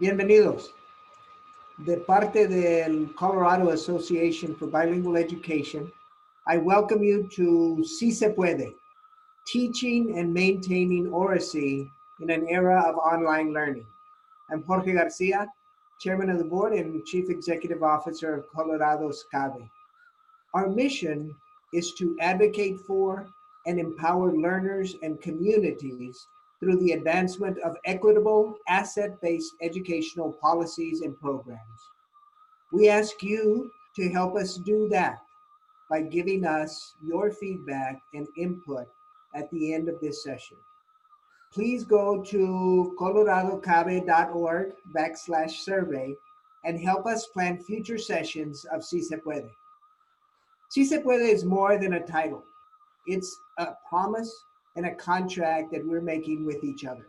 Bienvenidos. De parte del Colorado Association for Bilingual Education, I welcome you to Si Se Puede, Teaching and Maintaining Oracy in an Era of Online Learning. I'm Jorge Garcia, Chairman of the Board and Chief Executive Officer of Colorado's CABE. Our mission is to advocate for and empower learners and communities through the advancement of equitable, asset-based educational policies and programs. We ask you to help us do that by giving us your feedback and input at the end of this session. Please go to coloradocabe.org/survey and help us plan future sessions of Si Se Puede. Si Se Puede is more than a title. It's a promise and a contract that we're making with each other.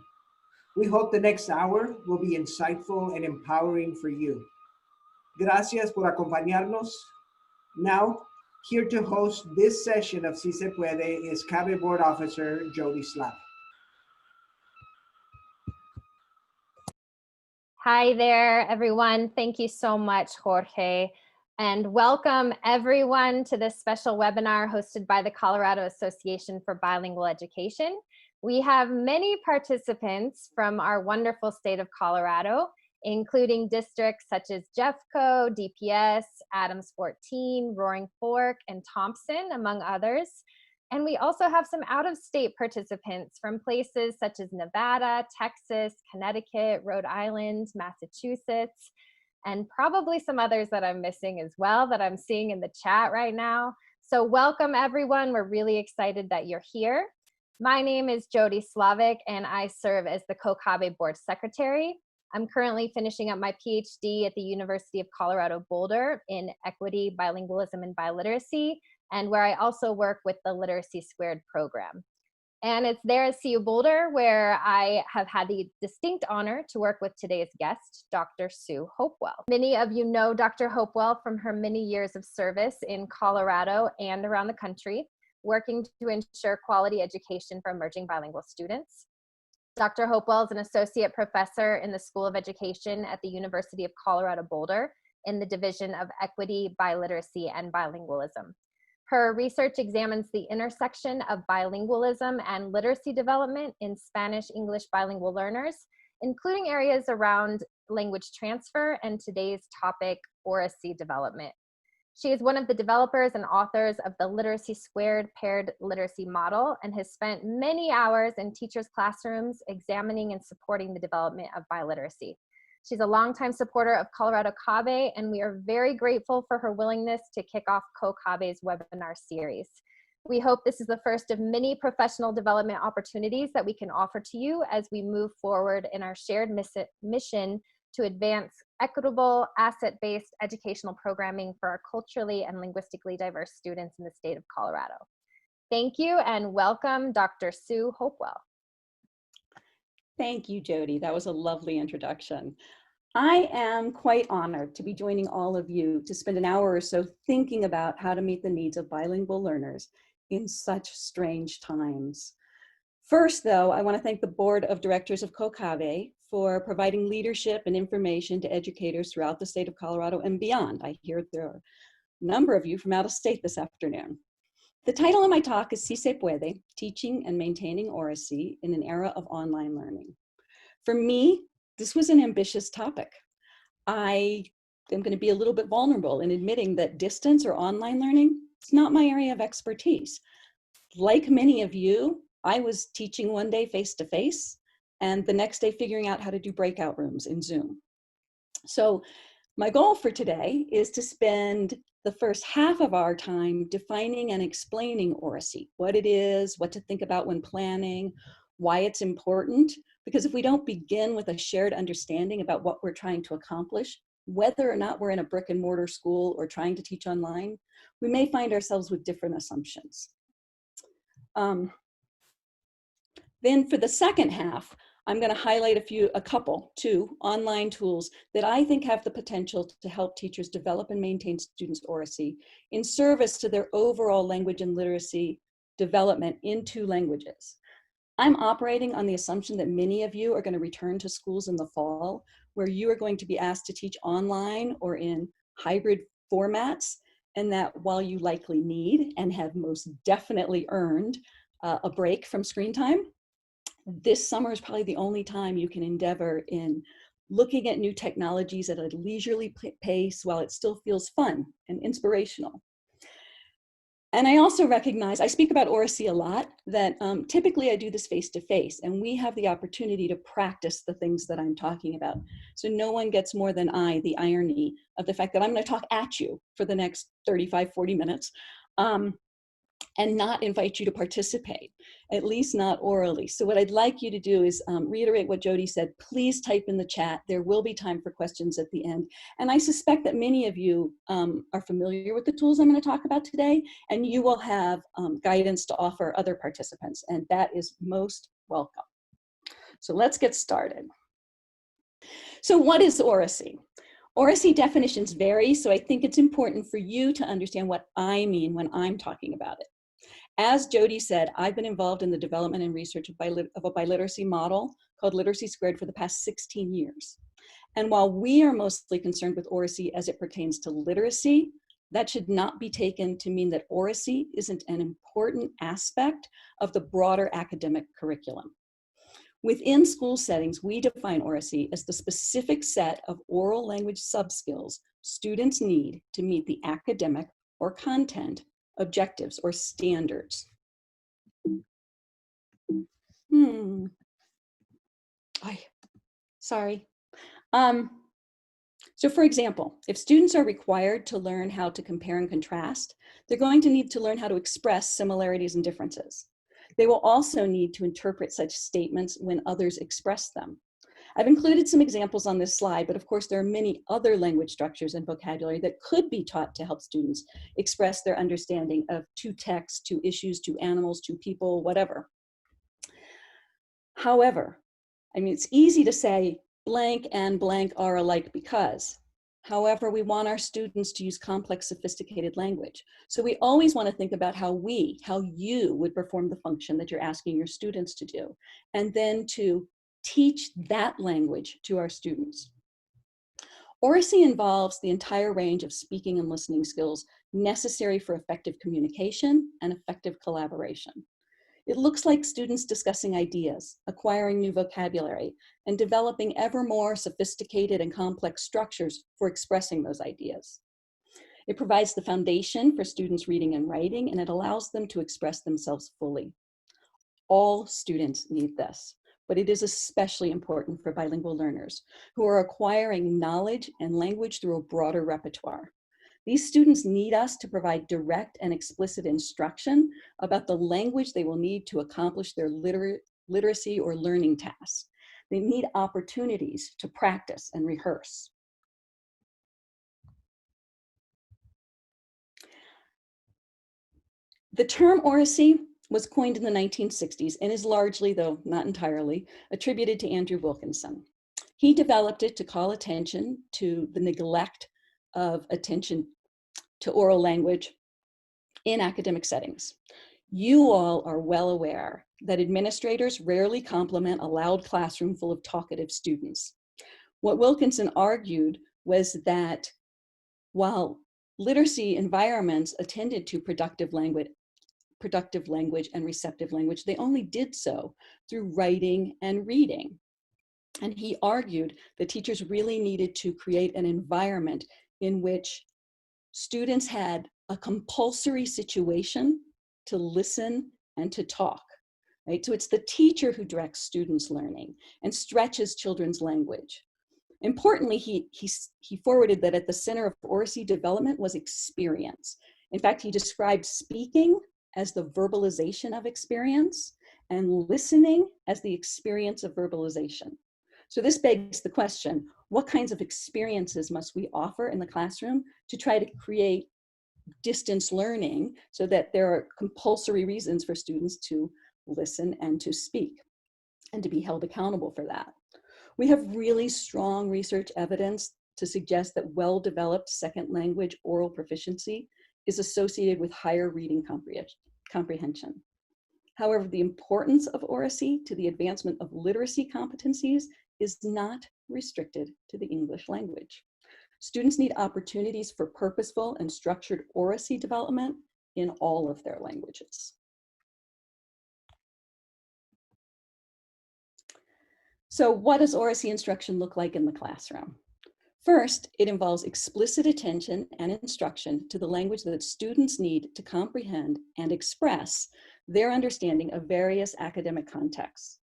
We hope the next hour will be insightful and empowering for you. Gracias por acompañarnos. Now, here to host this session of Si Se Puede is CABE Board Officer Jody Slavic. Hi there, everyone. Thank you so much, Jorge. And welcome everyone to this special webinar hosted by the Colorado Association for Bilingual Education. We have many participants from our wonderful state of Colorado, including districts such as Jeffco, DPS, Adams 14, Roaring Fork, and Thompson, among others. And we also have some out-of-state participants from places such as Nevada, Texas, Connecticut, Rhode Island, Massachusetts, and probably some others that I'm missing as well that I'm seeing in the chat right now. So welcome everyone. We're really excited that you're here. My name is Jody Slavic and I serve as the COCABE Board Secretary. I'm currently finishing up my PhD at the University of Colorado Boulder in Equity, Bilingualism, and Biliteracy, and where I also work with the Literacy Squared program. And it's there at CU Boulder where I have had the distinct honor to work with today's guest, Dr. Sue Hopewell. Many of you know Dr. Hopewell from her many years of service in Colorado and around the country, working to ensure quality education for emerging bilingual students. Dr. Hopewell is an associate professor in the School of Education at the University of Colorado Boulder in the Division of Equity, Biliteracy, and Bilingualism. Her research examines the intersection of bilingualism and literacy development in Spanish-English bilingual learners, including areas around language transfer and today's topic, oracy development. She is one of the developers and authors of the Literacy Squared Paired Literacy Model and has spent many hours in teachers' classrooms examining and supporting the development of biliteracy. She's a longtime supporter of Colorado CABE, and we are very grateful for her willingness to kick off CoCABE's webinar series. We hope this is the first of many professional development opportunities that we can offer to you as we move forward in our shared mission to advance equitable, asset-based educational programming for our culturally and linguistically diverse students in the state of Colorado. Thank you and welcome Dr. Sue Hopewell. Thank you, Jody. That was a lovely introduction. I am quite honored to be joining all of you to spend an hour or so thinking about how to meet the needs of bilingual learners in such strange times. First, though, I want to thank the Board of Directors of COCABE for providing leadership and information to educators throughout the state of Colorado and beyond. I hear there are a number of you from out of state this afternoon. The title of my talk is Si Se Puede, Teaching and Maintaining Oracy in an Era of Online Learning. For me, this was an ambitious topic. I am going to be a little bit vulnerable in admitting that distance or online learning is not my area of expertise. Like many of you, I was teaching one day face-to-face and the next day figuring out how to do breakout rooms in Zoom. So my goal for today is to spend the first half of our time defining and explaining oracy, what it is, what to think about when planning, why it's important, because if we don't begin with a shared understanding about what we're trying to accomplish, whether or not we're in a brick and mortar school or trying to teach online, we may find ourselves with different assumptions. Then for the second half, I'm going to highlight two online tools that I think have the potential to help teachers develop and maintain students' oracy in service to their overall language and literacy development in two languages. I'm operating on the assumption that many of you are going to return to schools in the fall, where you are going to be asked to teach online or in hybrid formats, and that while you likely need and have most definitely earned a break from screen time, this summer is probably the only time you can endeavor in looking at new technologies at a leisurely pace while it still feels fun and inspirational. And I also recognize, I speak about Oracy a lot, that typically I do this face-to-face, and we have the opportunity to practice the things that I'm talking about. So no one gets more than the irony of the fact that I'm going to talk at you for the next 35, 40 minutes. And not invite you to participate, at least not orally. So what I'd like you to do is reiterate what Jody said. Please type in the chat. There will be time for questions at the end. And I suspect that many of you are familiar with the tools I'm going to talk about today, and you will have guidance to offer other participants, and that is most welcome. So let's get started. So what is Oracy? Oracy definitions vary, so I think it's important for you to understand what I mean when I'm talking about it. As Jody said, I've been involved in the development and research of a biliteracy model called Literacy Squared for the past 16 years. And while we are mostly concerned with Oracy as it pertains to literacy, that should not be taken to mean that Oracy isn't an important aspect of the broader academic curriculum. Within school settings, we define Oracy as the specific set of oral language subskills students need to meet the academic or content objectives or standards. Sorry. So for example, if students are required to learn how to compare and contrast, they're going to need to learn how to express similarities and differences. They will also need to interpret such statements when others express them. I've included some examples on this slide, but of course there are many other language structures and vocabulary that could be taught to help students express their understanding of to text, to issues, to animals, to people, whatever. However, I mean, it's easy to say blank and blank are alike because. However, we want our students to use complex, sophisticated language. So we always want to think about how you would perform the function that you're asking your students to do, and then to teach that language to our students. Oracy involves the entire range of speaking and listening skills necessary for effective communication and effective collaboration. It looks like students discussing ideas, acquiring new vocabulary, and developing ever more sophisticated and complex structures for expressing those ideas. It provides the foundation for students reading and writing, and it allows them to express themselves fully. All students need this, but it is especially important for bilingual learners who are acquiring knowledge and language through a broader repertoire. These students need us to provide direct and explicit instruction about the language they will need to accomplish their literacy or learning tasks. They need opportunities to practice and rehearse. The term Oracy was coined in the 1960s and is largely, though not entirely, attributed to Andrew Wilkinson. He developed it to call attention to the neglect of attention to oral language in academic settings. You all are well aware that administrators rarely compliment a loud classroom full of talkative students. What Wilkinson argued was that while literacy environments attended to productive language and receptive language, they only did so through writing and reading. And he argued that teachers really needed to create an environment in which students had a compulsory situation to listen and to talk, right? So it's the teacher who directs students' learning and stretches children's language. Importantly, he forwarded that at the center of Oracy development was experience. In fact, he described speaking as the verbalization of experience and listening as the experience of verbalization. So this begs the question, what kinds of experiences must we offer in the classroom to try to create distance learning so that there are compulsory reasons for students to listen and to speak and to be held accountable for that? We have really strong research evidence to suggest that well-developed second language oral proficiency is associated with higher reading comprehension. However, the importance of Oracy to the advancement of literacy competencies is not restricted to the English language. Students need opportunities for purposeful and structured oracy development in all of their languages. So what does oracy instruction look like in the classroom? First, it involves explicit attention and instruction to the language that students need to comprehend and express their understanding of various academic contexts.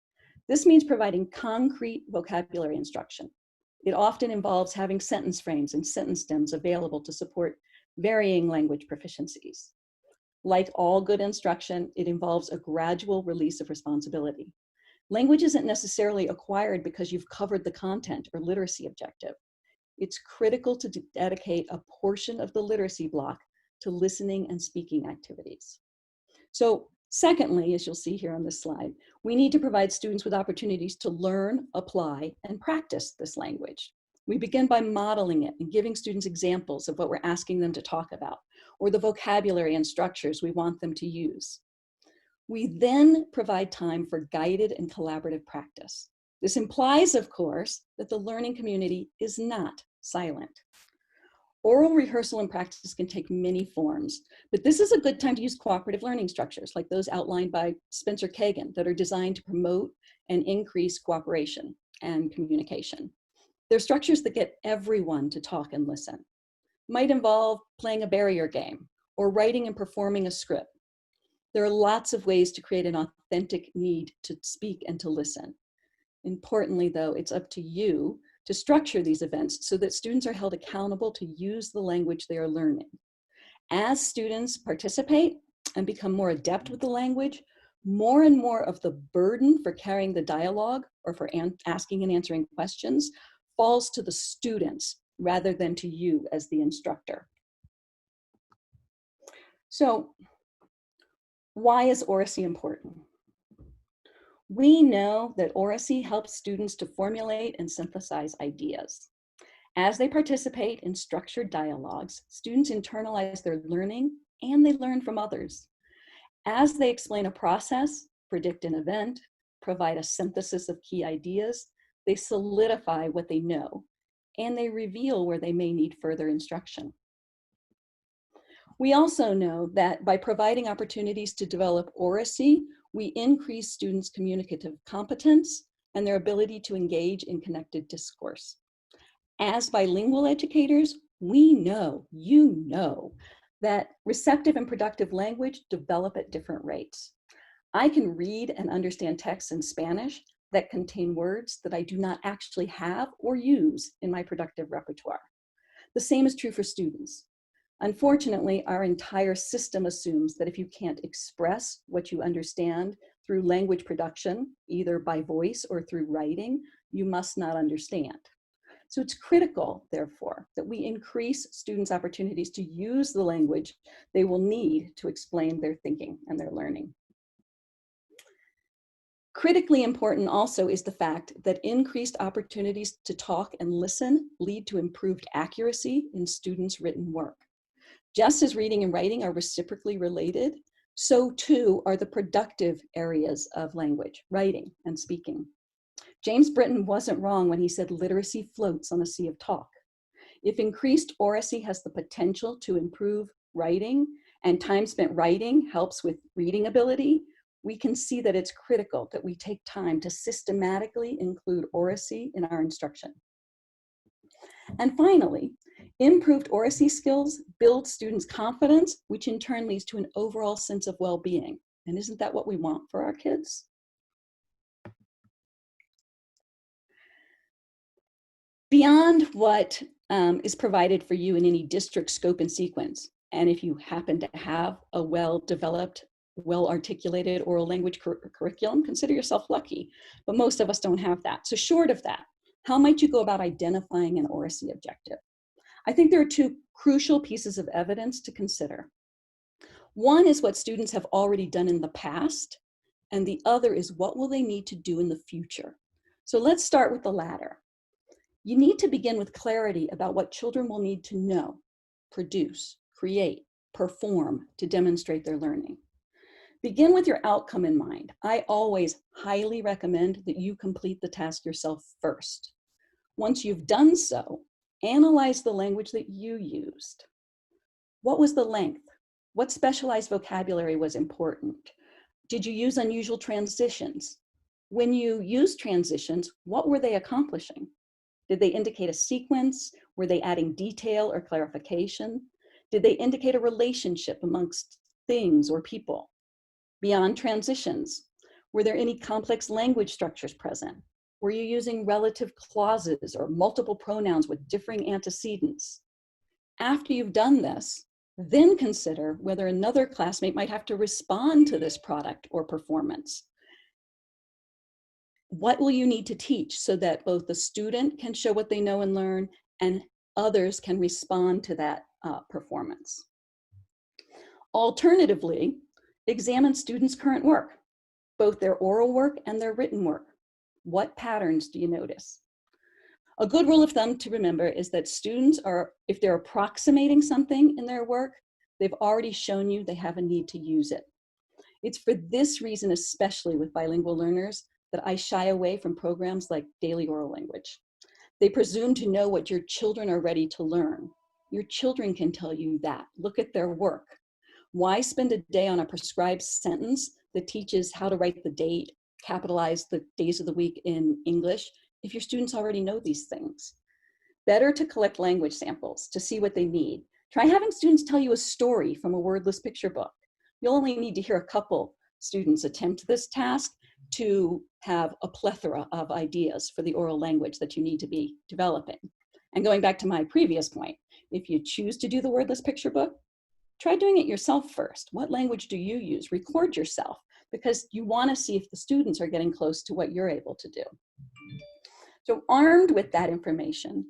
This means providing concrete vocabulary instruction. It often involves having sentence frames and sentence stems available to support varying language proficiencies. Like all good instruction, it involves a gradual release of responsibility. Language isn't necessarily acquired because you've covered the content or literacy objective. It's critical to dedicate a portion of the literacy block to listening and speaking activities. So secondly, as you'll see here on this slide, we need to provide students with opportunities to learn, apply, and practice this language. We begin by modeling it and giving students examples of what we're asking them to talk about, or the vocabulary and structures we want them to use. We then provide time for guided and collaborative practice. This implies, of course, that the learning community is not silent. Oral rehearsal and practice can take many forms, but this is a good time to use cooperative learning structures like those outlined by Spencer Kagan that are designed to promote and increase cooperation and communication. They're structures that get everyone to talk and listen. Might involve playing a barrier game or writing and performing a script. There are lots of ways to create an authentic need to speak and to listen. Importantly, though, it's up to you to structure these events so that students are held accountable to use the language they are learning. As students participate and become more adept with the language, more and more of the burden for carrying the dialogue or for asking and answering questions falls to the students rather than to you as the instructor. So, why is oracy important? We know that oracy helps students to formulate and synthesize ideas. As they participate in structured dialogues, students internalize their learning and they learn from others. As they explain a process, predict an event, provide a synthesis of key ideas, they solidify what they know and they reveal where they may need further instruction. We also know that by providing opportunities to develop oracy, we increase students' communicative competence and their ability to engage in connected discourse. As bilingual educators, we know, you know, that receptive and productive language develop at different rates. I can read and understand texts in Spanish that contain words that I do not actually have or use in my productive repertoire. The same is true for students. Unfortunately, our entire system assumes that if you can't express what you understand through language production, either by voice or through writing, you must not understand. So it's critical, therefore, that we increase students' opportunities to use the language they will need to explain their thinking and their learning. Critically important also is the fact that increased opportunities to talk and listen lead to improved accuracy in students' written work. Just as reading and writing are reciprocally related, so too are the productive areas of language, writing and speaking. James Britton wasn't wrong when he said literacy floats on a sea of talk. If increased oracy has the potential to improve writing and time spent writing helps with reading ability, we can see that it's critical that we take time to systematically include oracy in our instruction. And finally, improved oracy skills build students' confidence, which in turn leads to an overall sense of well-being. And isn't that what we want for our kids? Beyond what is provided for you in any district scope and sequence, and if you happen to have a well-developed, well-articulated oral language curriculum, consider yourself lucky, but most of us don't have that. So short of that, how might you go about identifying an oracy objective? I think there are two crucial pieces of evidence to consider. One is what students have already done in the past, and the other is what will they need to do in the future. So let's start with the latter. You need to begin with clarity about what children will need to know, produce, create, perform to demonstrate their learning. Begin with your outcome in mind. I always highly recommend that you complete the task yourself first. Once you've done so, analyze the language that you used. What was the length? What specialized vocabulary was important? Did you use unusual transitions? When you used transitions, what were they accomplishing? Did they indicate a sequence? Were they adding detail or clarification? Did they indicate a relationship amongst things or people? Beyond transitions, were there any complex language structures present? Were you using relative clauses or multiple pronouns with differing antecedents? After you've done this, then consider whether another classmate might have to respond to this product or performance. What will you need to teach so that both the student can show what they know and learn and others can respond to that performance? Alternatively, examine students' current work, both their oral work and their written work. What patterns do you notice? A good rule of thumb to remember is that students are, if they're approximating something in their work, they've already shown you they have a need to use it. It's for this reason, especially with bilingual learners, that I shy away from programs like Daily Oral Language. They presume to know what your children are ready to learn. Your children can tell you that. Look at their work. Why spend a day on a prescribed sentence that teaches how to write the date, capitalize the days of the week in English, if your students already know these things? Better to collect language samples to see what they need. Try having students tell you a story from a wordless picture book. You'll only need to hear a couple students attempt this task to have a plethora of ideas for the oral language that you need to be developing. And going back to my previous point, if you choose to do the wordless picture book, try doing it yourself first. What language do you use? Record yourself, because you want to see if the students are getting close to what you're able to do. So armed with that information,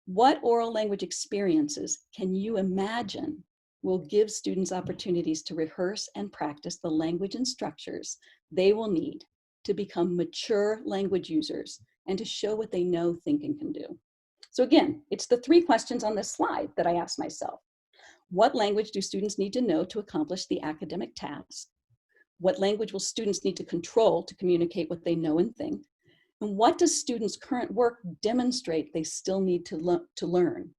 what oral language experiences can you imagine will give students opportunities to rehearse and practice the language and structures they will need to become mature language users and to show what they know, think, and can do? So again, it's the 3 questions on this slide that I asked myself. What language do students need to know to accomplish the academic task? What language will students need to control to communicate what they know and think? And what does students' current work demonstrate they still need to learn?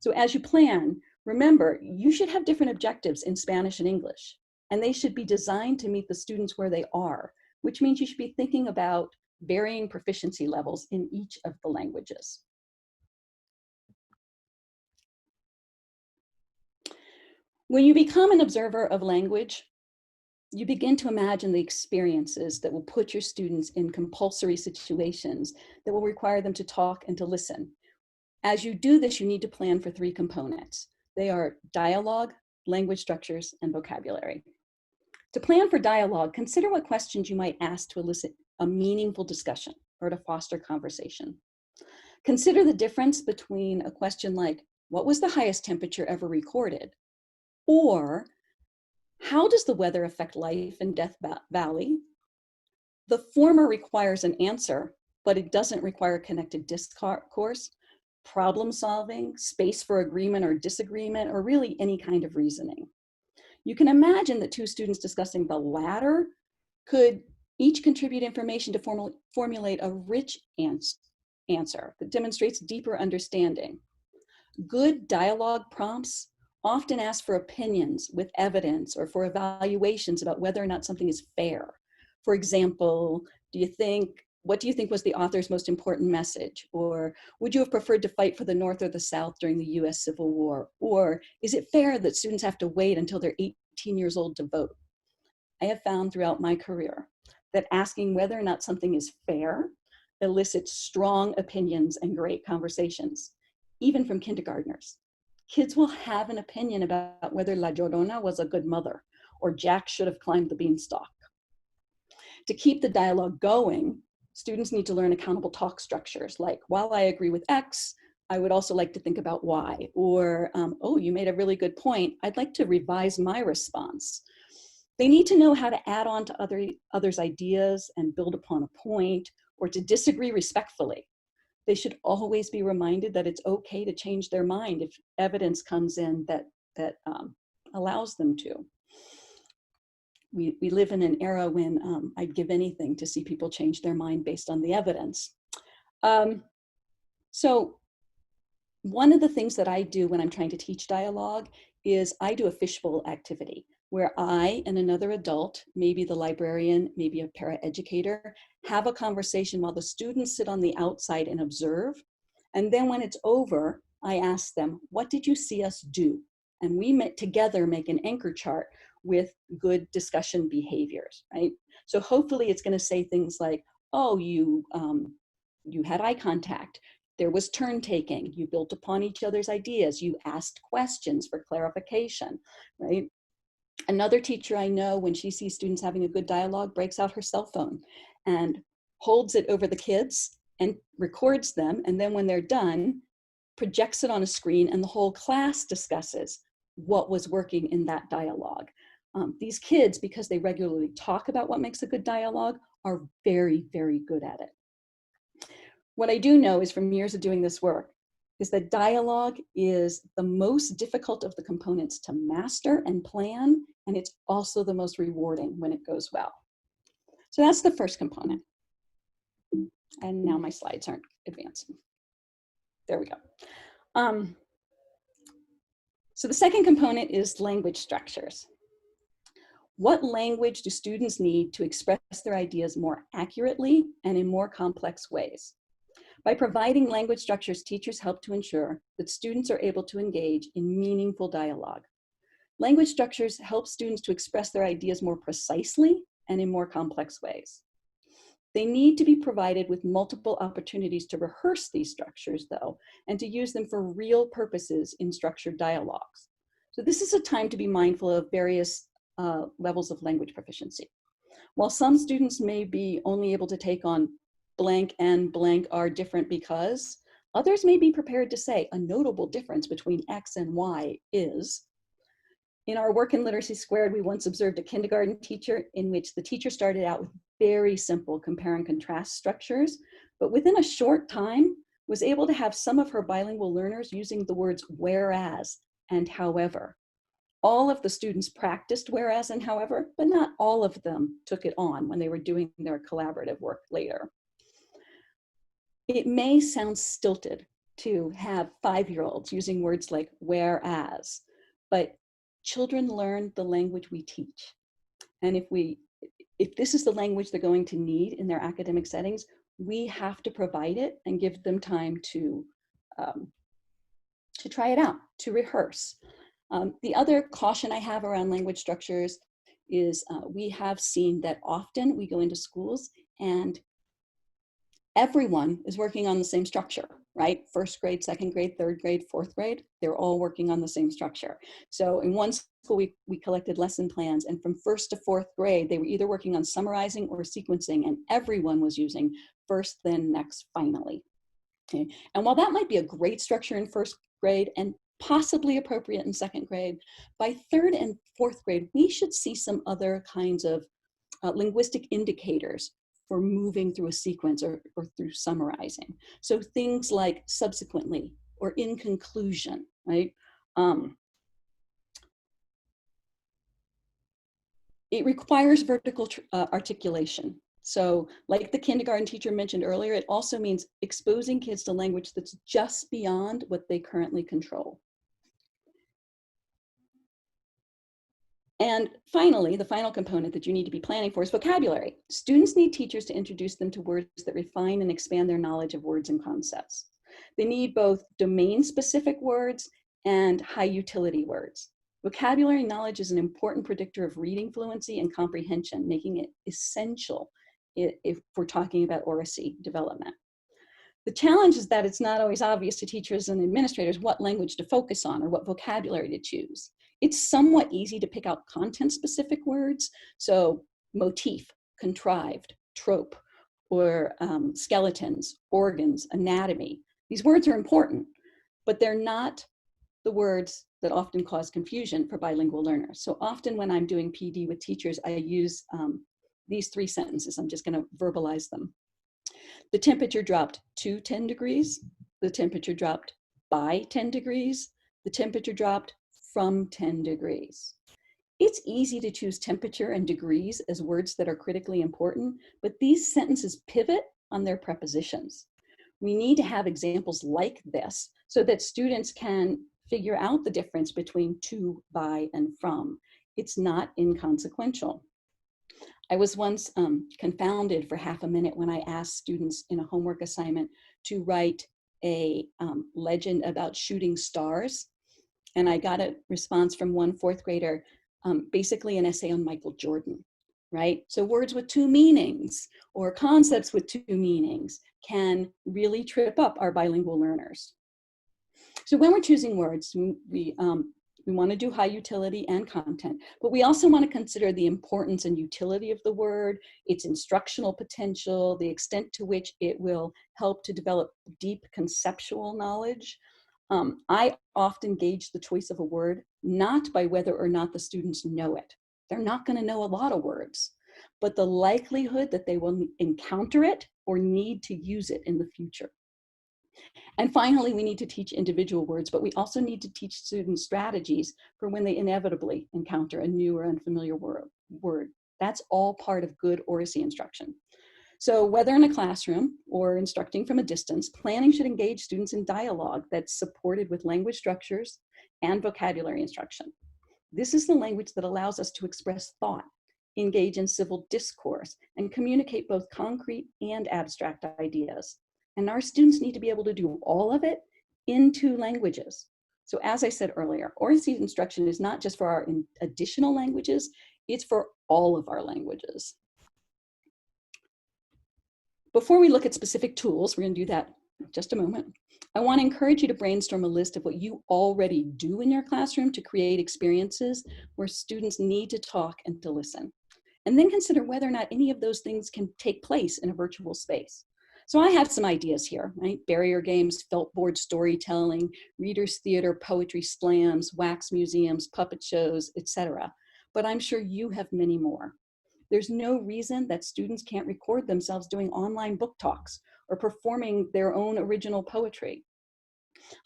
So as you plan, remember, you should have different objectives in Spanish and English, and they should be designed to meet the students where they are, which means you should be thinking about varying proficiency levels in each of the languages. When you become an observer of language, you begin to imagine the experiences that will put your students in compulsory situations that will require them to talk and to listen. As you do this, you need to plan for 3 components. They are dialogue, language structures, and vocabulary. To plan for dialogue, consider what questions you might ask to elicit a meaningful discussion or to foster conversation. Consider the difference between a question like, what was the highest temperature ever recorded? Or, how does the weather affect life in Death Valley? The former requires an answer, but it doesn't require connected discourse, problem solving, space for agreement or disagreement, or really any kind of reasoning. You can imagine that 2 students discussing the latter could each contribute information to formulate a rich answer that demonstrates deeper understanding. Good dialogue prompts often ask for opinions with evidence or for evaluations about whether or not something is fair. For example, what do you think was the author's most important message? Or would you have preferred to fight for the North or the South during the US Civil War? Or is it fair that students have to wait until they're 18 years old to vote? I have found throughout my career that asking whether or not something is fair elicits strong opinions and great conversations, even from kindergartners. Kids will have an opinion about whether La Llorona was a good mother or Jack should have climbed the beanstalk. To keep the dialogue going, students need to learn accountable talk structures like, while I agree with X, I would also like to think about Y. Or, oh, you made a really good point. I'd like to revise my response. They need to know how to add on to others' ideas and build upon a point, or to disagree respectfully. They should always be reminded that it's okay to change their mind if evidence comes in that allows them to. we live in an era when I'd give anything to see people change their mind based on the evidence. So one of the things that I do when I'm trying to teach dialogue is I do a fishbowl activity where I and another adult, maybe the librarian, maybe a paraeducator, have a conversation while the students sit on the outside and observe. And then when it's over, I ask them, what did you see us do? And we together make an anchor chart with good discussion behaviors, right? So hopefully it's going to say things like, oh, you had eye contact. There was turn taking. You built upon each other's ideas. You asked questions for clarification, right? Another teacher I know, when she sees students having a good dialogue, breaks out her cell phone and holds it over the kids and records them. And then when they're done, projects it on a screen, and the whole class discusses what was working in that dialogue. These kids, because they regularly talk about what makes a good dialogue, are very, very good at it. What I do know is from years of doing this work is that dialogue is the most difficult of the components to master and plan, and it's also the most rewarding when it goes well. So that's the first component. And now my slides aren't advancing. There we go. So the second component is language structures. What language do students need to express their ideas more accurately and in more complex ways? By providing language structures, teachers help to ensure that students are able to engage in meaningful dialogue. Language structures help students to express their ideas more precisely and in more complex ways. They need to be provided with multiple opportunities to rehearse these structures, though, and to use them for real purposes in structured dialogues. So this is a time to be mindful of various levels of language proficiency. While some students may be only able to take on blank and blank are different because, others may be prepared to say a notable difference between X and Y is. In our work in Literacy Squared, we once observed a kindergarten teacher in which the teacher started out with very simple compare and contrast structures, but within a short time was able to have some of her bilingual learners using the words whereas and however. All of the students practiced whereas and however, but not all of them took it on when they were doing their collaborative work later. It may sound stilted to have 5-year-olds using words like whereas, but children learn the language we teach. And if this is the language they're going to need in their academic settings, we have to provide it and give them time to try it out, to rehearse. The other caution I have around language structures is we have seen that often we go into schools and everyone is working on the same structure, right? First grade, second grade, third grade, fourth grade, they're all working on the same structure. So in one school, we collected lesson plans, and from first to fourth grade, they were either working on summarizing or sequencing, and everyone was using first, then, next, finally. Okay. And while that might be a great structure in first grade and possibly appropriate in second grade, by third and fourth grade, we should see some other kinds of linguistic indicators for moving through a sequence or through summarizing. So things like subsequently or in conclusion, right? It requires vertical articulation. So like the kindergarten teacher mentioned earlier, it also means exposing kids to language that's just beyond what they currently control. And finally, the final component that you need to be planning for is vocabulary. Students need teachers to introduce them to words that refine and expand their knowledge of words and concepts. They need both domain-specific words and high-utility words. Vocabulary knowledge is an important predictor of reading fluency and comprehension, making it essential if we're talking about oracy development. The challenge is that it's not always obvious to teachers and administrators what language to focus on or what vocabulary to choose. It's somewhat easy to pick out content-specific words, so motif, contrived, trope, or skeletons, organs, anatomy. These words are important, but they're not the words that often cause confusion for bilingual learners. So often when I'm doing PD with teachers, I use these 3 sentences. I'm just going to verbalize them. The temperature dropped to 10 degrees. The temperature dropped by 10 degrees. The temperature dropped from 10 degrees. It's easy to choose temperature and degrees as words that are critically important, but these sentences pivot on their prepositions. We need to have examples like this so that students can figure out the difference between to, by, and from. It's not inconsequential. I was once confounded for half a minute when I asked students in a homework assignment to write a legend about shooting stars. And I got a response from one fourth grader, basically an essay on Michael Jordan, right? So words with two meanings or concepts with two meanings can really trip up our bilingual learners. So when we're choosing words, we want to do high utility and content, but we also want to consider the importance and utility of the word, its instructional potential, the extent to which it will help to develop deep conceptual knowledge. I often gauge the choice of a word not by whether or not the students know it. They're not going to know a lot of words, but the likelihood that they will encounter it or need to use it in the future. And finally, we need to teach individual words, but we also need to teach students strategies for when they inevitably encounter a new or unfamiliar word. That's all part of good Oracy instruction. So whether in a classroom or instructing from a distance, planning should engage students in dialogue that's supported with language structures and vocabulary instruction. This is the language that allows us to express thought, engage in civil discourse, and communicate both concrete and abstract ideas. And our students need to be able to do all of it in two languages. So as I said earlier, Oracy instruction is not just for our additional languages, it's for all of our languages. Before we look at specific tools, we're going to do that in just a moment. I want to encourage you to brainstorm a list of what you already do in your classroom to create experiences where students need to talk and to listen. And then consider whether or not any of those things can take place in a virtual space. So I have some ideas here, right? Barrier games, felt board storytelling, readers theater, poetry slams, wax museums, puppet shows, etc. But I'm sure you have many more. There's no reason that students can't record themselves doing online book talks or performing their own original poetry.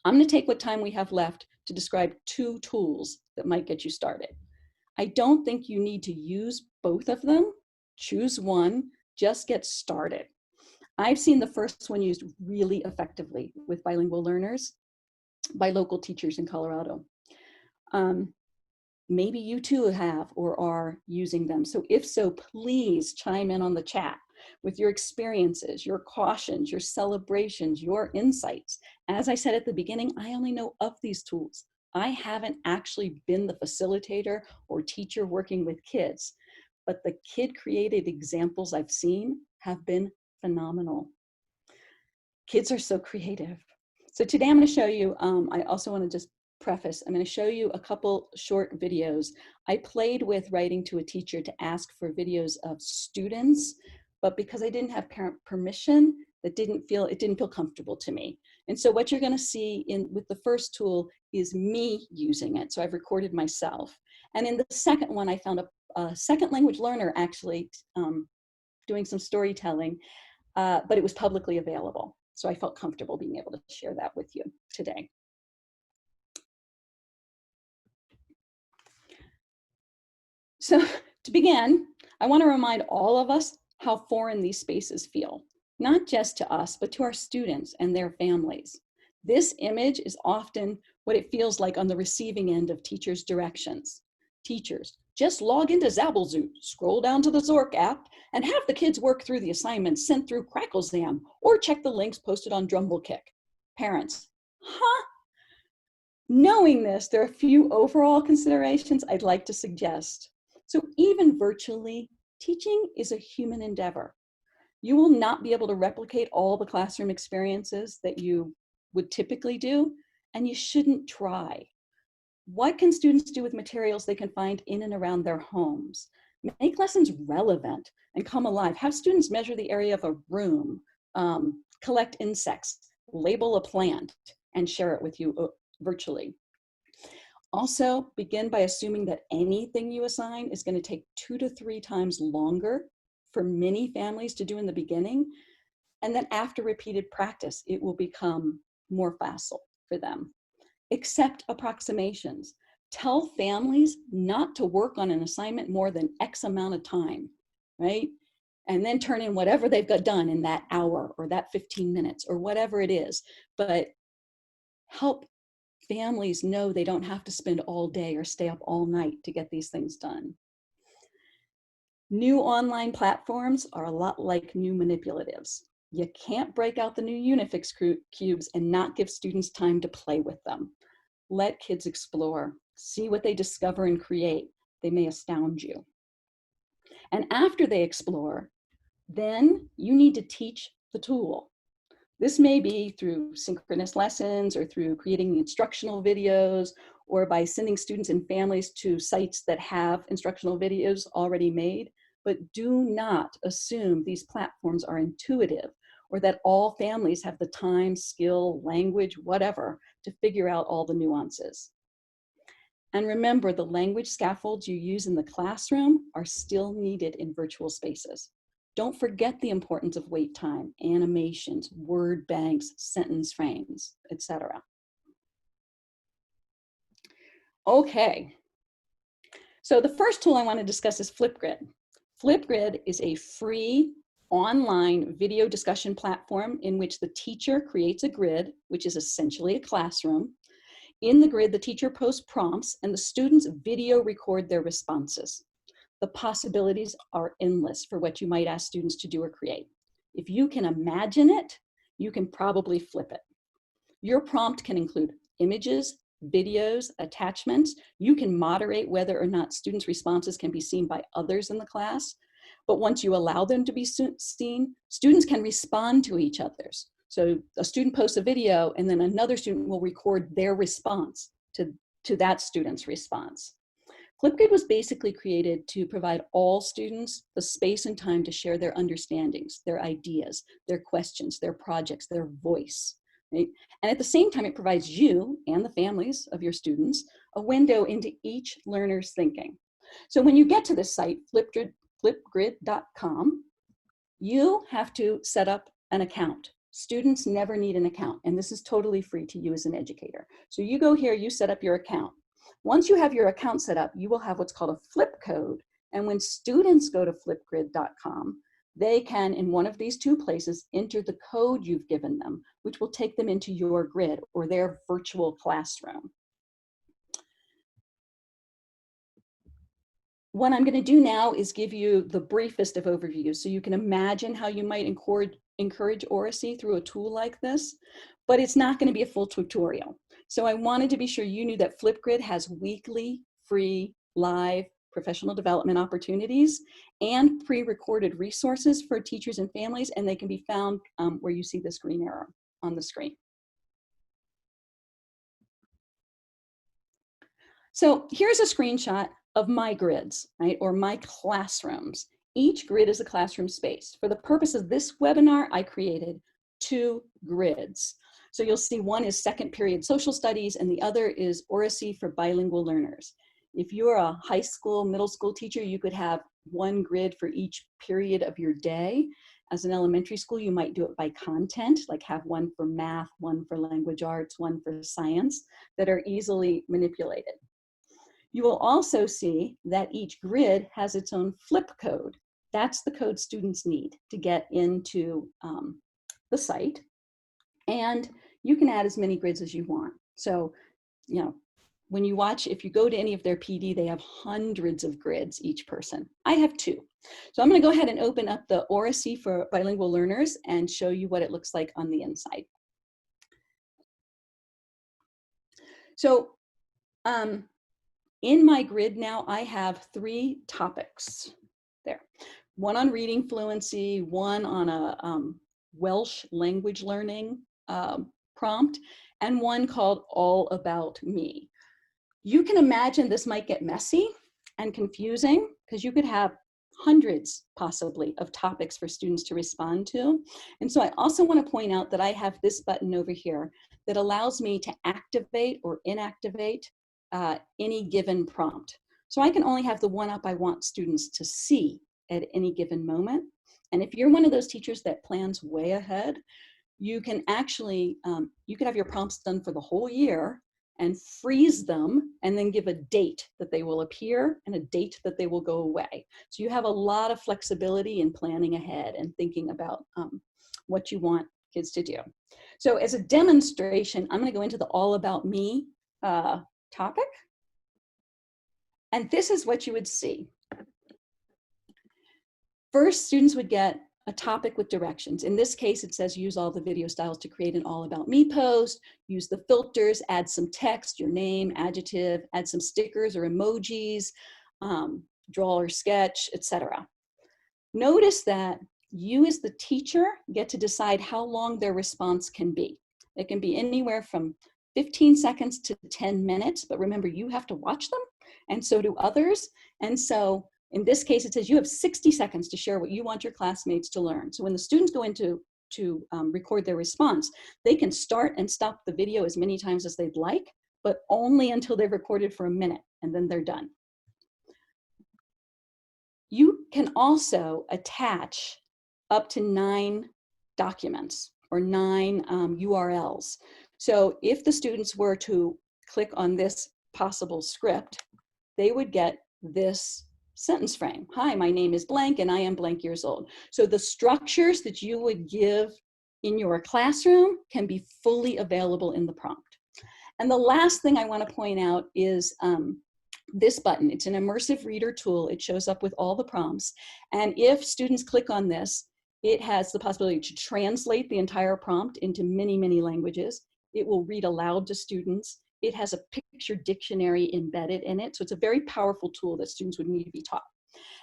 I'm going to take what time we have left to describe two tools that might get you started. I don't think you need to use both of them. Choose one, just get started. I've seen the first one used really effectively with bilingual learners by local teachers in Colorado. Maybe you too have or are using them. So if so, please chime in on the chat with your experiences, your cautions, your celebrations, your insights. As I said at the beginning, I only know of these tools. I haven't actually been the facilitator or teacher working with kids, but the kid-created examples I've seen have been phenomenal. Kids are so creative. So today I'm going to show you, I also want to just preface, I'm going to show you a couple short videos. I played with writing to a teacher to ask for videos of students, but because I didn't have parent permission, it didn't feel comfortable to me. And so what you're going to see with the first tool is me using it. So I've recorded myself. And in the second one, I found a second language learner actually doing some storytelling, but it was publicly available. So I felt comfortable being able to share that with you today. So to begin, I want to remind all of us how foreign these spaces feel, not just to us, but to our students and their families. This image is often what it feels like on the receiving end of teachers' directions. Teachers, just log into Zabblezoo, scroll down to the Zork app, and have the kids work through the assignments sent through Cracklezam, or check the links posted on Drumblekick. Parents, huh? Knowing this, there are a few overall considerations I'd like to suggest. So even virtually, teaching is a human endeavor. You will not be able to replicate all the classroom experiences that you would typically do, and you shouldn't try. What can students do with materials they can find in and around their homes? Make lessons relevant and come alive. Have students measure the area of a room, collect insects, label a plant, and share it with you virtually. Also, begin by assuming that anything you assign is going to take 2 to 3 times longer for many families to do in the beginning. And then after repeated practice, it will become more facile for them. Accept approximations. Tell families not to work on an assignment more than X amount of time, right? And then turn in whatever they've got done in that hour or that 15 minutes or whatever it is. But help families know they don't have to spend all day or stay up all night to get these things done. New online platforms are a lot like new manipulatives. You can't break out the new Unifix cubes and not give students time to play with them. Let kids explore, see what they discover and create. They may astound you. And after they explore, then you need to teach the tool. This may be through synchronous lessons or through creating instructional videos or by sending students and families to sites that have instructional videos already made. But do not assume these platforms are intuitive or that all families have the time, skill, language, whatever, to figure out all the nuances. And remember, the language scaffolds you use in the classroom are still needed in virtual spaces. Don't forget the importance of wait time, animations, word banks, sentence frames, etc. Okay, so the first tool I want to discuss is Flipgrid. Flipgrid is a free online video discussion platform in which the teacher creates a grid, which is essentially a classroom. In the grid, the teacher posts prompts and the students video record their responses. The possibilities are endless for what you might ask students to do or create. If you can imagine it, you can probably flip it. Your prompt can include images, videos, attachments. You can moderate whether or not students' responses can be seen by others in the class. But once you allow them to be seen, students can respond to each other's. So a student posts a video and then another student will record their response to that student's response. Flipgrid was basically created to provide all students the space and time to share their understandings, their ideas, their questions, their projects, their voice. Right? And at the same time, it provides you and the families of your students a window into each learner's thinking. So when you get to this site, flipgrid.com, you have to set up an account. Students never need an account, and this is totally free to you as an educator. So you go here, you set up your account. Once you have your account set up, you will have what's called a flip code. And when students go to flipgrid.com, they can, in one of these two places, enter the code you've given them, which will take them into your grid or their virtual classroom. What I'm going to do now is give you the briefest of overviews so you can imagine how you might encourage oracy through a tool like this, but it's not going to be a full tutorial. So I wanted to be sure you knew that Flipgrid has weekly, free, live professional development opportunities and pre-recorded resources for teachers and families, and they can be found where you see this green arrow on the screen. So here's a screenshot of my grids, right, or my classrooms. Each grid is a classroom space. For the purpose of this webinar, I created 2 grids. So you'll see one is second period social studies and the other is oracy for bilingual learners. If you're a high school, middle school teacher, you could have one grid for each period of your day. As an elementary school, you might do it by content, like have one for math, one for language arts, one for science, that are easily manipulated. You will also see that each grid has its own flip code. That's the code students need to get into the site. And you can add as many grids as you want. So, you know, when you watch, if you go to any of their PD, they have hundreds of grids each person. I have 2. So I'm going to go ahead and open up the Oracy for bilingual learners and show you what it looks like on the inside. So in my grid now, I have 3 topics there. One on reading fluency, one on a Welsh language learning prompt, and one called All About Me. You can imagine this might get messy and confusing because you could have hundreds possibly of topics for students to respond to. And so I also want to point out that I have this button over here that allows me to activate or inactivate any given prompt. So I can only have the one up I want students to see at any given moment. And if you're one of those teachers that plans way ahead, you can actually, you can have your prompts done for the whole year, and freeze them and then give a date that they will appear and a date that they will go away. So you have a lot of flexibility in planning ahead and thinking about what you want kids to do. So as a demonstration, I'm going to go into the All About Me topic. And this is what you would see. First, students would get a topic with directions. In this case, it says use all the video styles to create an All About Me post, use the filters, add some text, your name, adjective, add some stickers or emojis, draw or sketch, etc. Notice that you as the teacher get to decide how long their response can be. It can be anywhere from 15 seconds to 10 minutes, but remember, you have to watch them, and so do others. And so in this case, it says you have 60 seconds to share what you want your classmates to learn. So when the students go in to record their response, they can start and stop the video as many times as they'd like, but only until they've recorded for a minute, and then they're done. You can also attach up to 9 documents or 9 URLs. So if the students were to click on this possible script, they would get this sentence frame. Hi, my name is blank and I am blank years old. So the structures that you would give in your classroom can be fully available in the prompt. And the last thing I want to point out is this button. It's an immersive reader tool. It shows up with all the prompts. And if students click on this, it has the possibility to translate the entire prompt into many, many languages. It will read aloud to students. It has a picture dictionary embedded in it. So it's a very powerful tool that students would need to be taught.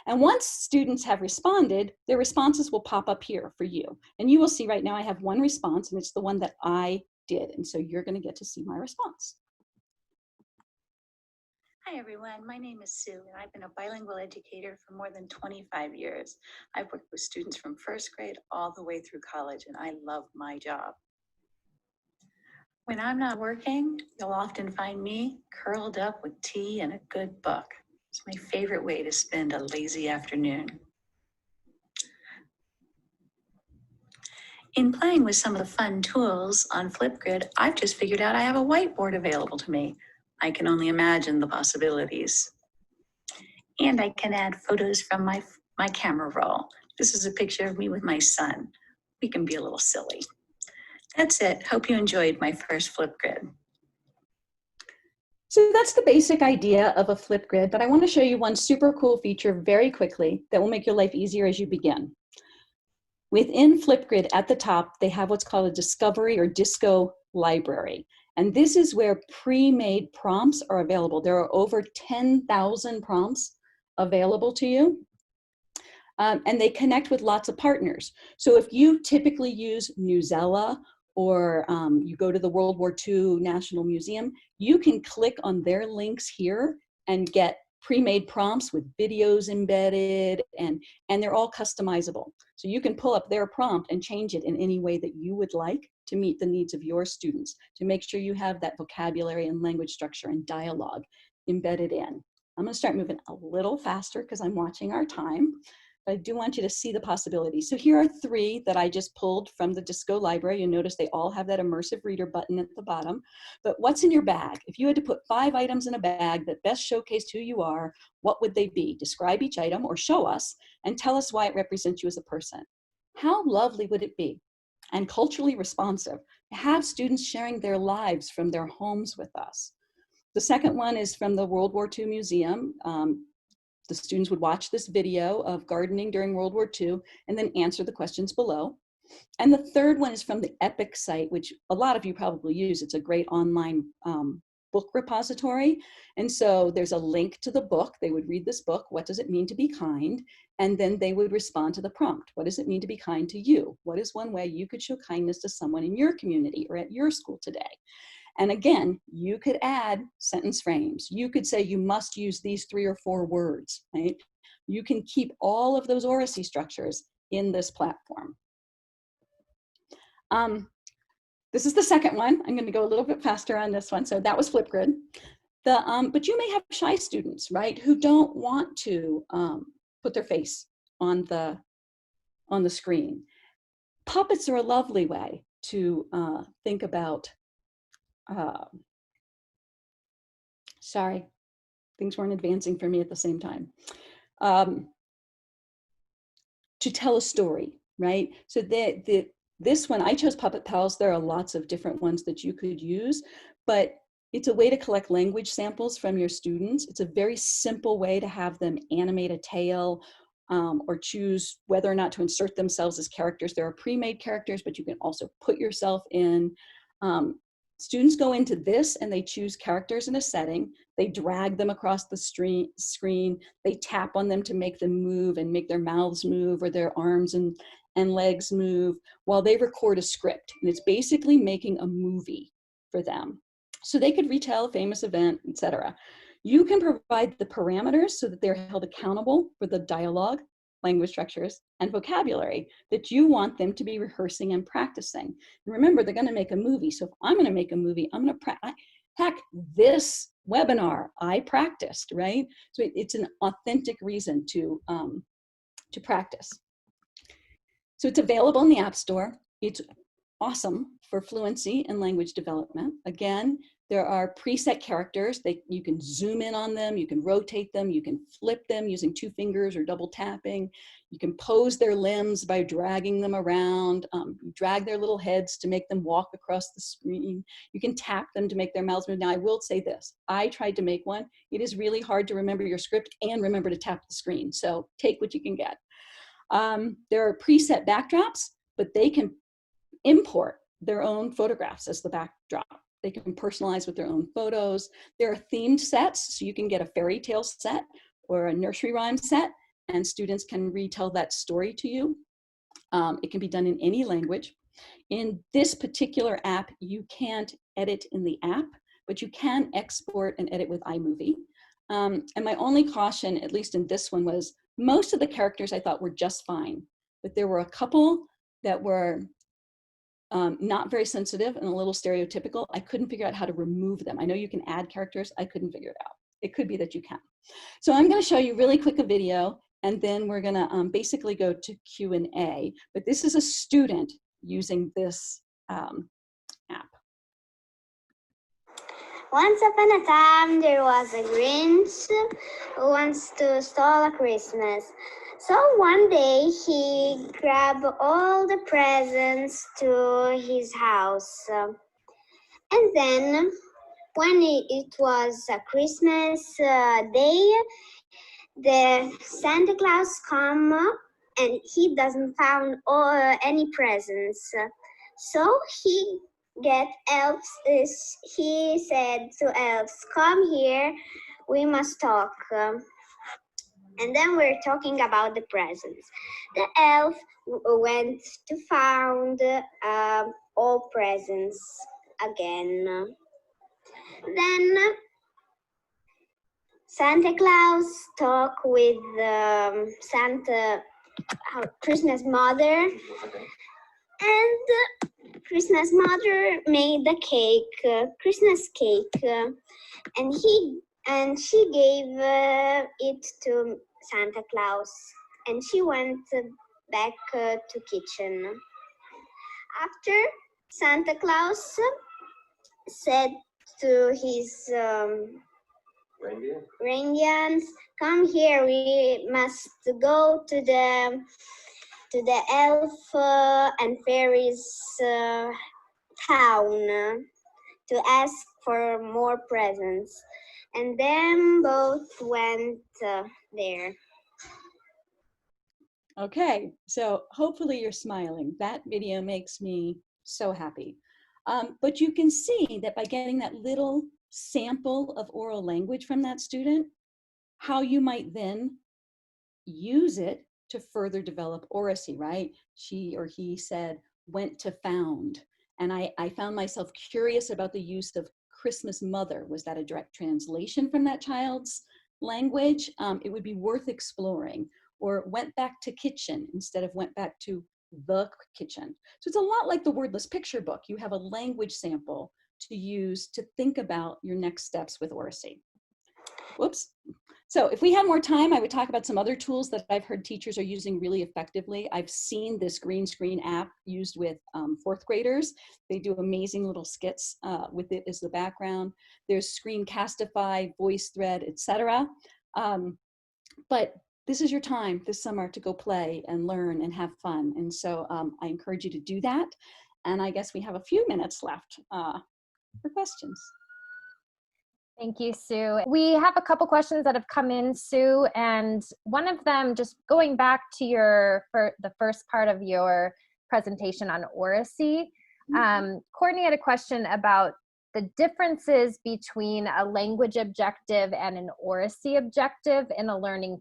And once students have responded, their responses will pop up here for you. And you will see right now I have one response, and it's the one that I did. And so you're going to get to see my response. Hi everyone, my name is Sue and I've been a bilingual educator for more than 25 years. I've worked with students from first grade all the way through college and I love my job. When I'm not working, you'll often find me curled up with tea and a good book. It's my favorite way to spend a lazy afternoon. In playing with some of the fun tools on Flipgrid, I've just figured out I have a whiteboard available to me. I can only imagine the possibilities. And I can add photos from my camera roll. This is a picture of me with my son. We can be a little silly. That's it. Hope you enjoyed my first Flipgrid. So that's the basic idea of a Flipgrid, but I want to show you one super cool feature very quickly that will make your life easier as you begin. Within Flipgrid at the top, they have what's called a discovery or disco library. And this is where pre-made prompts are available. There are over 10,000 prompts available to you. And they connect with lots of partners. So if you typically use Newsela or you go to the World War II National Museum, you can click on their links here and get pre-made prompts with videos embedded, and they're all customizable. So you can pull up their prompt and change it in any way that you would like to meet the needs of your students, to make sure you have that vocabulary and language structure and dialogue embedded in. I'm going to start moving a little faster because I'm watching our time, but I do want you to see the possibilities. So here are 3 that I just pulled from the Disco library. You notice they all have that immersive reader button at the bottom. But what's in your bag? If you had to put 5 items in a bag that best showcased who you are, what would they be? Describe each item or show us and tell us why it represents you as a person. How lovely would it be? And culturally responsive to have students sharing their lives from their homes with us. The second one is from the World War II Museum. The students would watch this video of gardening during World War II and then answer the questions below. And the third one is from the EPIC site, which a lot of you probably use. It's a great online book repository. And so there's a link to the book. They would read this book, What Does It Mean to Be Kind? And then they would respond to the prompt. What does it mean to be kind to you? What is one way you could show kindness to someone in your community or at your school today? And again, you could add sentence frames. You could say you must use these 3 or 4 words, right? You can keep all of those Oracy structures in this platform. This is the second one. I'm going to go a little bit faster on this one. So that was Flipgrid. But you may have shy students, right, who don't want to put their face on the screen. Puppets are a lovely way to think about Sorry, things weren't advancing for me at the same time. To tell a story, right? So this one, I chose Puppet Pals. There are lots of different ones that you could use, but it's a way to collect language samples from your students. It's a very simple way to have them animate a tale or choose whether or not to insert themselves as characters. There are pre-made characters, but you can also put yourself in. Students go into this and they choose characters in a setting. They drag them across the screen. They tap on them to make them move and make their mouths move or their arms and legs move while they record a script. And it's basically making a movie for them. So they could retell a famous event, etc. You can provide the parameters so that they're held accountable for the dialogue, language structures, and vocabulary that you want them to be rehearsing and practicing. And remember, they're going to make a movie. So if I'm going to make a movie, I'm going to practice. Heck, this webinar, I practiced, right? So it's an authentic reason to practice. So it's available in the App Store. It's awesome for fluency and language development. Again, there are preset characters. You can zoom in on them, you can rotate them, you can flip them using 2 fingers or double tapping. You can pose their limbs by dragging them around, drag their little heads to make them walk across the screen. You can tap them to make their mouths move. Now, I will say this, I tried to make one. It is really hard to remember your script and remember to tap the screen. So take what you can get. There are preset backdrops, but they can import their own photographs as the backdrop. They can personalize with their own photos. There are themed sets, so you can get a fairy tale set or a nursery rhyme set, and students can retell that story to you. It can be done in any language. In this particular app, you can't edit in the app, but you can export and edit with iMovie. And my only caution, at least in this one, was most of the characters I thought were just fine, but there were a couple that were not very sensitive and a little stereotypical. I couldn't figure out how to remove them. I know you can add characters. I couldn't figure it out. It could be that you can. So I'm going to show you really quick a video, and then we're going to basically go to Q&A. But this is a student using this app. Once upon a time, there was a Grinch who wants to steal a Christmas. So one day, he grabbed all the presents to his house. And then, when it was a Christmas day, the Santa Claus come and he doesn't found any presents. So he get elves. He said to elves, "Come here, we must talk." And then we're talking about the presents. The elf went to found all presents again. Then Santa Claus talked with Christmas mother, and Christmas mother made the cake, Christmas cake, and she gave it to Santa Claus, and she went back to kitchen. After, Santa Claus said to his reindeers, "Come here, we must go to the elf and fairies town to ask for more presents." And then both went there. Okay, so hopefully you're smiling. That video makes me so happy. But you can see that by getting that little sample of oral language from that student, how you might then use it to further develop oracy, right? She or he said, went to found. And I found myself curious about the use of Christmas mother. Was that a direct translation from that child's language? It would be worth exploring. Or went back to kitchen instead of went back to the kitchen. So it's a lot like the wordless picture book. You have a language sample to use to think about your next steps with oracy. Whoops. So if we had more time, I would talk about some other tools that I've heard teachers are using really effectively. I've seen this green screen app used with fourth graders. They do amazing little skits with it as the background. There's Screencastify, VoiceThread, etc. But this is your time this summer to go play and learn and have fun. And so I encourage you to do that. And I guess we have a few minutes left for questions. Thank you, Sue. We have a couple questions that have come in, Sue, and one of them, just going back to the first part of your presentation on Oracy, Courtney had a question about the differences between a language objective and an Oracy objective in a learning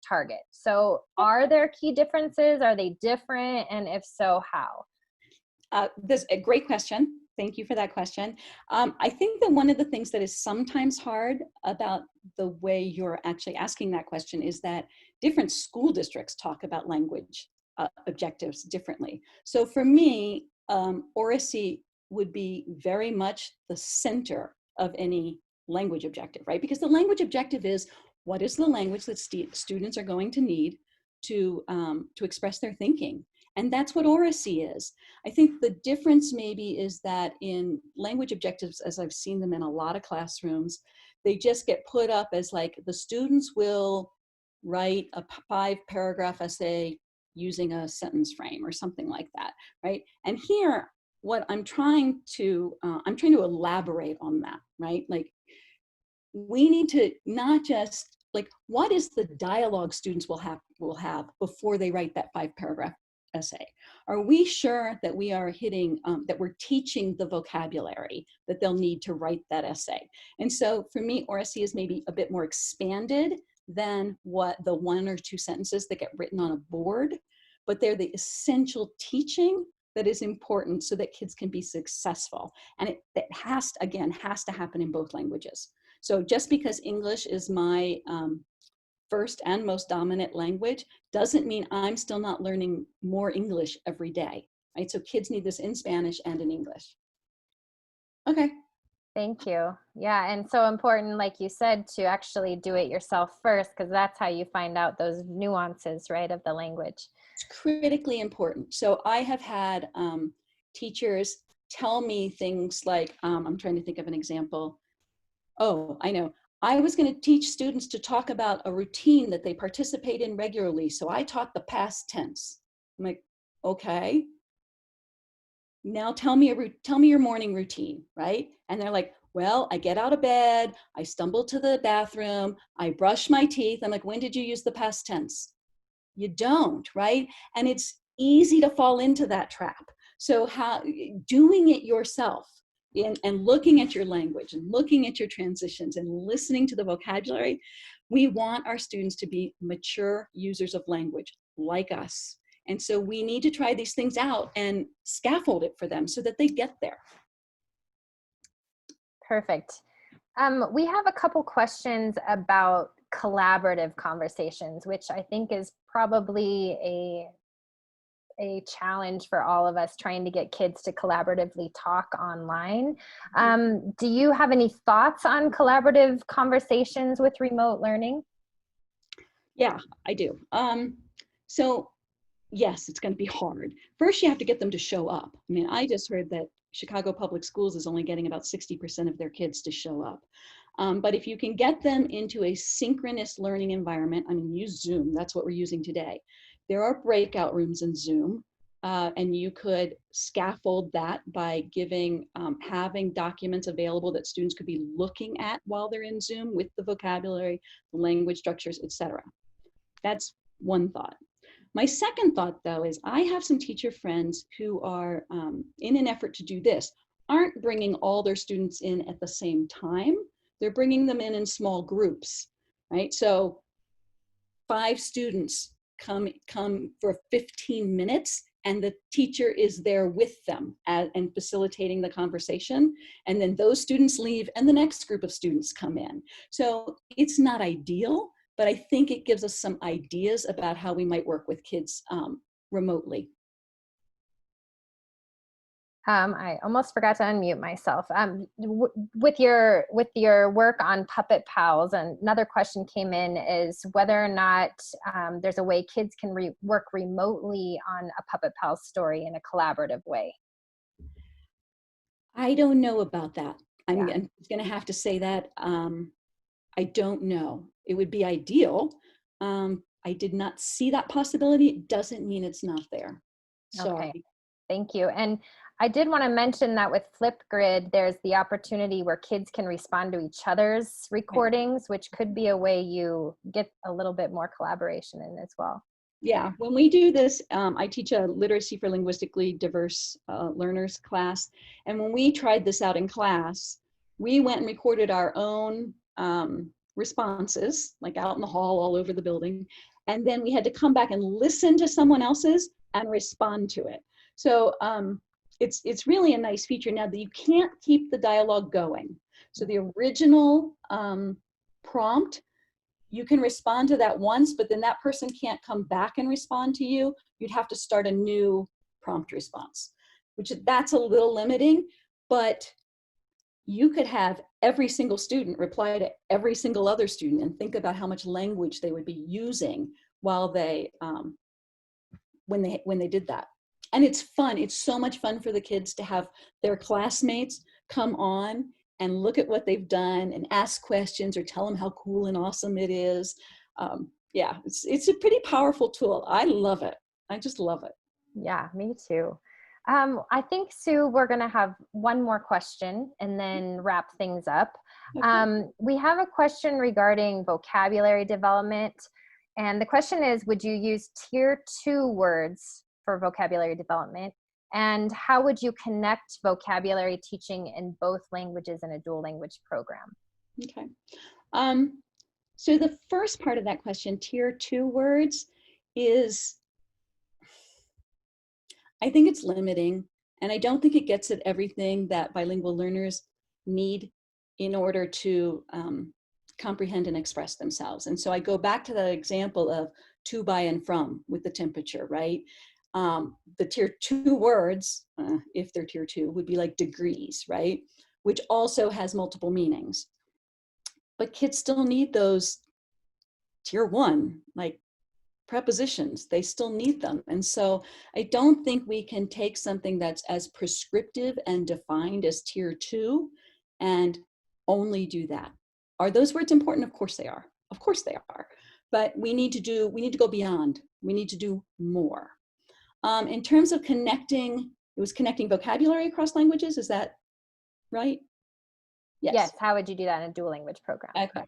target. So are there key differences? Are they different? And if so, how? That's a great question. Thank you for that question. I think that one of the things that is sometimes hard about the way you're actually asking that question is that different school districts talk about language objectives differently. So for me, Oracy would be very much the center of any language objective, right? Because the language objective is, what is the language that students are going to need to express their thinking? And that's what Oracy is. I think the difference maybe is that in language objectives, as I've seen them in a lot of classrooms, they just get put up as like, the students will write a 5-paragraph essay using a sentence frame or something like that, right? And here, what I'm trying to elaborate on that, right? Like, we need to not just, like, what is the dialogue students will have before they write that 5-paragraph essay? Are we sure that we are hitting, that we're teaching the vocabulary that they'll need to write that essay? And so for me, Oracy is maybe a bit more expanded than what the 1 or 2 sentences that get written on a board, but they're the essential teaching that is important so that kids can be successful. And it has to happen in both languages. So just because English is my first and most dominant language doesn't mean I'm still not learning more English every day, right? So kids need this in Spanish and in English. Okay. Thank you. Yeah, and so important, like you said, to actually do it yourself first, because that's how you find out those nuances, right, of the language. It's critically important. So I have had teachers tell me things like, I'm trying to think of an example. Oh, I know. I was going to teach students to talk about a routine that they participate in regularly. So I taught the past tense. I'm like, okay. Now tell me your morning routine, right? And they're like, well, I get out of bed, I stumble to the bathroom, I brush my teeth. I'm like, when did you use the past tense? You don't, right? And it's easy to fall into that trap. So doing it yourself and looking at your language and looking at your transitions and listening to the vocabulary, we want our students to be mature users of language like us. And so we need to try these things out and scaffold it for them so that they get there. Perfect. We have a couple questions about collaborative conversations, which I think is probably a challenge for all of us trying to get kids to collaboratively talk online. Do you have any thoughts on collaborative conversations with remote learning? Yeah, I do. So yes, it's going to be hard. First, you have to get them to show up. I mean, I just heard that Chicago Public Schools is only getting about 60% of their kids to show up. But if you can get them into a synchronous learning environment, I mean, use Zoom, that's what we're using today. There are breakout rooms in Zoom, and you could scaffold that by having documents available that students could be looking at while they're in Zoom with the vocabulary, the language structures, etc. That's one thought. My second thought, though, is I have some teacher friends who are, in an effort to do this, aren't bringing all their students in at the same time. They're bringing them in small groups, right? So 5 students come for 15 minutes, and the teacher is there with them and facilitating the conversation. And then those students leave, and the next group of students come in. So it's not ideal, but I think it gives us some ideas about how we might work with kids remotely. I almost forgot to unmute myself. With your work on Puppet Pals, and another question came in is whether or not there's a way kids can work remotely on a Puppet Pals story in a collaborative way. I don't know about that. I'm Yeah. going to have to say that I don't know. It would be ideal. I did not see that possibility. It doesn't mean it's not there. Sorry. Okay, thank you. And I did want to mention that with Flipgrid, there's the opportunity where kids can respond to each other's recordings, which could be a way you get a little bit more collaboration in as well. Yeah, when we do this, I teach a literacy for linguistically diverse learners class. And when we tried this out in class, we went and recorded our own responses, like out in the hall, all over the building. And then we had to come back and listen to someone else's and respond to it. So it's really a nice feature now that you can't keep the dialogue going. So the original prompt, you can respond to that once, but then that person can't come back and respond to you. You'd have to start a new prompt response, which that's a little limiting, but you could have every single student reply to every single other student and think about how much language they would be using while they, when they did that. And it's fun. It's so much fun for the kids to have their classmates come on and look at what they've done and ask questions or tell them how cool and awesome it is. Yeah, it's a pretty powerful tool. I love it. I just love it. Yeah, me too. I think, Sue, we're going to have one more question and then wrap things up. Okay. We have a question regarding vocabulary development. And the question is, would you use tier 2 words for vocabulary development? And how would you connect vocabulary teaching in both languages in a dual language program? Okay. So the first part of that question, tier 2 words, is, I think it's limiting, and I don't think it gets at everything that bilingual learners need in order to comprehend and express themselves. And so I go back to that example of to, by, and from with the temperature, right? The tier 2 words, if they're tier 2, would be like degrees, right? Which also has multiple meanings. But kids still need those tier 1, like prepositions. They still need them. And so I don't think we can take something that's as prescriptive and defined as tier 2 and only do that. Are those words important? Of course they are. Of course they are. But we need to go beyond. We need to do more. In terms of connecting, it was connecting vocabulary across languages. Is that right? Yes. How would you do that in a dual language program? Okay.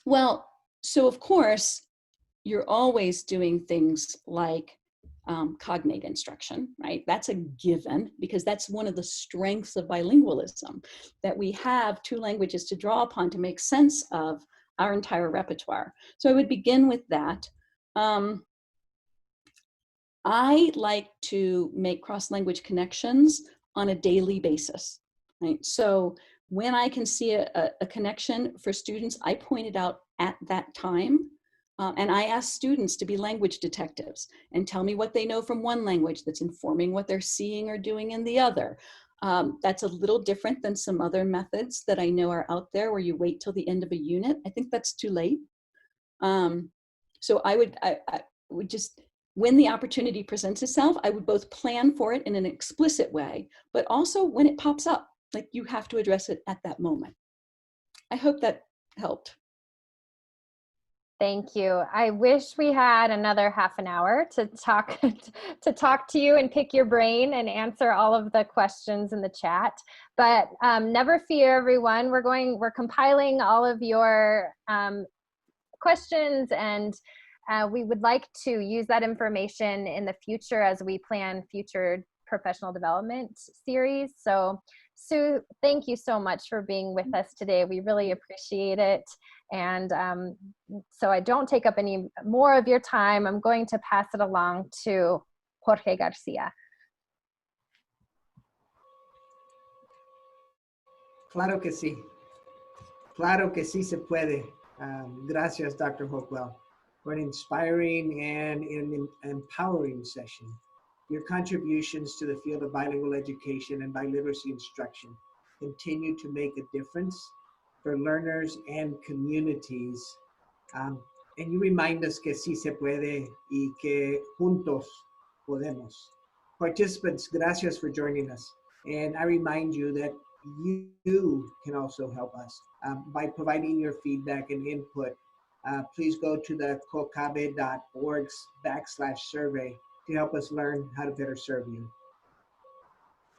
Well, so of course, you're always doing things like cognate instruction, right? That's a given, because that's one of the strengths of bilingualism, that we have 2 languages to draw upon to make sense of our entire repertoire. So I would begin with that. I like to make cross-language connections on a daily basis, right? So when I can see a connection for students, I point it out at that time. And I ask students to be language detectives and tell me what they know from one language that's informing what they're seeing or doing in the other. That's a little different than some other methods that I know are out there where you wait till the end of a unit. I think that's too late. So I would just, when the opportunity presents itself, I would both plan for it in an explicit way, but also when it pops up, like you have to address it at that moment. I hope that helped. Thank you. I wish we had another half an hour to talk to you and pick your brain and answer all of the questions in the chat. But never fear, everyone. We're compiling all of your questions, and we would like to use that information in the future as we plan future professional development series. So Sue, thank you so much for being with us today. We really appreciate it. And so I don't take up any more of your time, I'm going to pass it along to Jorge Garcia. Claro que sí. Claro que sí se puede. Gracias, Dr. Hopewell, for an inspiring and an empowering session. Your contributions to the field of bilingual education and biliteracy instruction continue to make a difference for learners and communities. And you remind us que sí se puede y que juntos podemos. Participants, gracias for joining us. And I remind you that you can also help us by providing your feedback and input. Please go to the cocabe.org/survey to help us learn how to better serve you.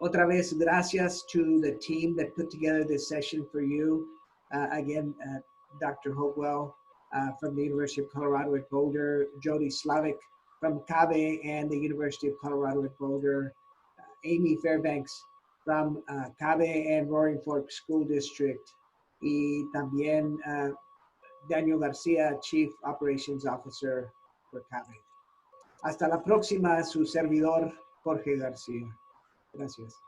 Otra vez, gracias to the team that put together this session for you. Again, Dr. Hopewell from the University of Colorado at Boulder, Jody Slavic from CABE and the University of Colorado at Boulder, Amy Fairbanks from CABE and Roaring Fork School District, y también Daniel Garcia, Chief Operations Officer for CABE. Hasta la próxima, su servidor, Jorge García. Gracias.